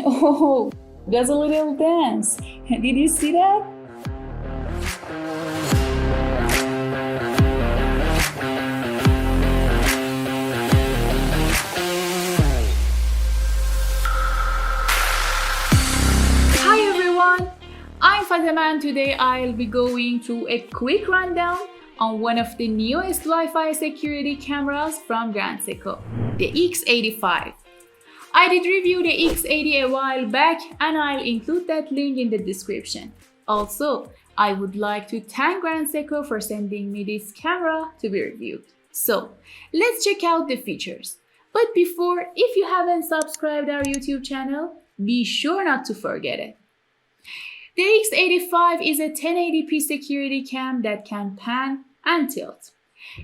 Oh, that's a little dance. Did you see that? Hi everyone, I'm Fatima and today I'll be going through a quick rundown on one of the newest Wi-Fi security cameras from Grand Seiko, the X85. I did review the X80 a while back and I'll include that link in the description. Also, I would like to thank Grand Seiko for sending me this camera to be reviewed. So, let's check out the features. But before, if you haven't subscribed our YouTube channel, be sure not to forget it. The X85 is a 1080p security cam that can pan and tilt.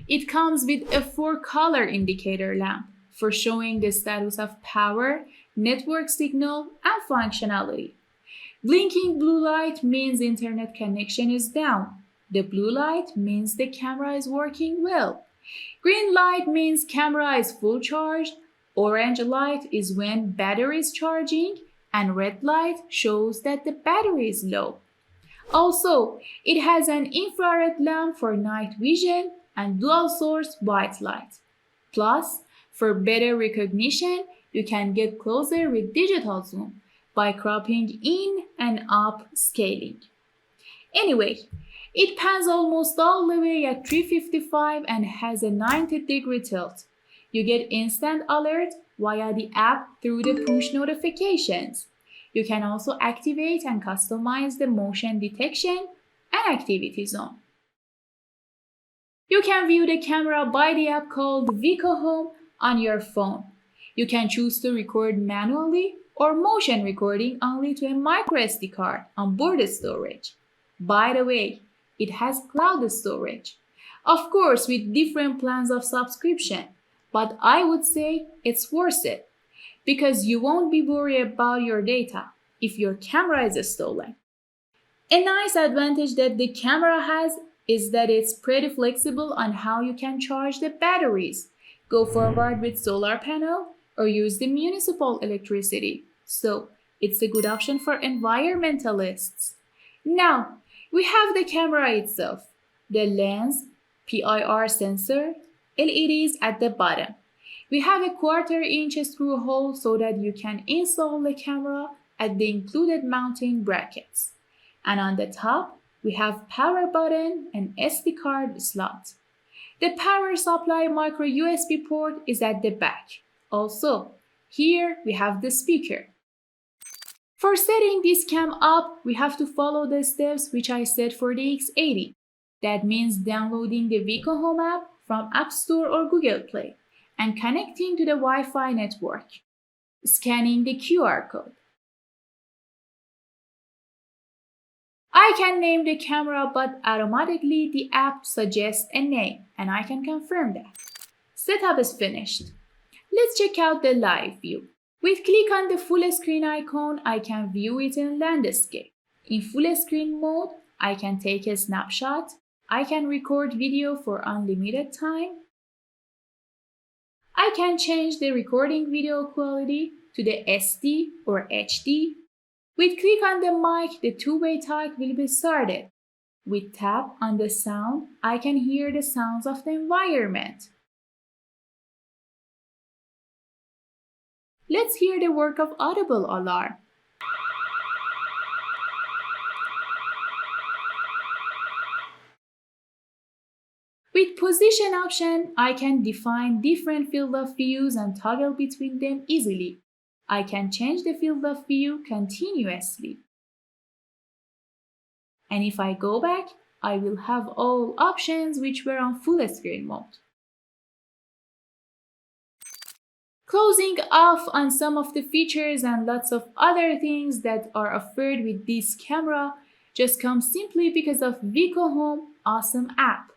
It comes with a 4-color indicator lamp for showing the status of power, network signal, and functionality. Blinking blue light means internet connection is down. The blue light means the camera is working well. Green light means camera is full charged. Orange light is when battery is charging, and red light shows that the battery is low. Also, it has an infrared lamp for night vision and dual source white light. Plus, for better recognition, you can get closer with digital zoom by cropping in and up scaling. Anyway, it pans almost all the way at 355 and has a 90-degree tilt. You get instant alert via the app through the push notifications. You can also activate and customize the motion detection and activity zone. You can view the camera by the app called Vico Home on your phone. You can choose to record manually or motion recording only to a microSD card on board the storage. By the way, it has cloud storage. Of course, with different plans of subscription, but I would say it's worth it because you won't be worried about your data if your camera is stolen. A nice advantage that the camera has is that it's pretty flexible on how you can charge the batteries. Go forward with solar panel or use the municipal electricity. So it's a good option for environmentalists. Now, we have the camera itself, the lens, PIR sensor, LEDs at the bottom. We have a 1/4-inch screw hole so that you can install the camera at the included mounting brackets. And on the top, we have power button and SD card slot. The power supply micro USB port is at the back. Also, here we have the speaker. For setting this cam up, we have to follow the steps which I set for the X80. That means downloading the Vico Home app from App Store or Google Play and connecting to the Wi-Fi network. Scanning the QR code. I can name the camera, but automatically the app suggests a name and I can confirm that. Setup is finished. Let's check out the live view. With click on the full screen icon, I can view it in landscape. In full screen mode, I can take a snapshot. I can record video for unlimited time. I can change the recording video quality to the SD or HD. With click on the mic, the two-way talk will be started. With tap on the sound, I can hear the sounds of the environment. Let's hear the work of audible alarm. With position option, I can define different field of views and toggle between them easily. I can change the field of view continuously. And if I go back, I will have all options which were on full screen mode. Closing off on some of the features and lots of other things that are offered with this camera just comes simply because of Vico Home awesome app.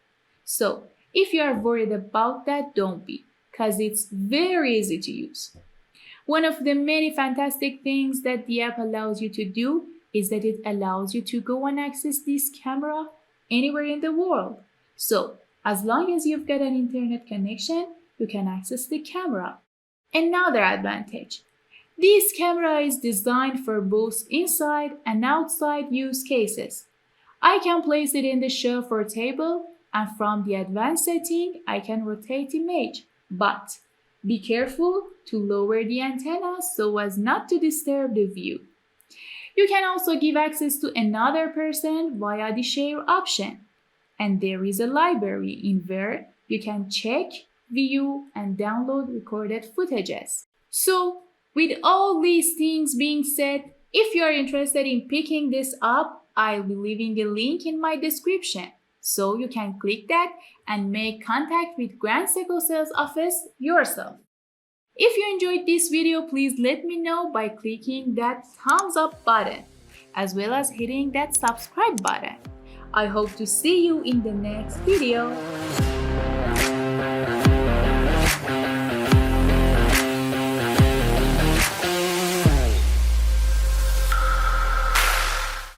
So, if you are worried about that, don't be, because it's very easy to use. One of the many fantastic things that the app allows you to do is that it allows you to go and access this camera anywhere in the world. So, as long as you've got an internet connection, you can access the camera. Another advantage, This camera is designed for both inside and outside use cases. I can place it in the shelf or table, and from the advanced setting, I can rotate the image. But be careful to lower the antenna so as not to disturb the view. You can also give access to another person via the share option. And there is a library in where you can check, view, and download recorded footages. So, with all these things being said, if you are interested in picking this up, I'll be leaving a link in my description. So you can click that and make contact with Grand Seiko sales office yourself. If you enjoyed this video, please let me know by clicking that thumbs up button, as well as hitting that subscribe button. I hope to see you in the next video.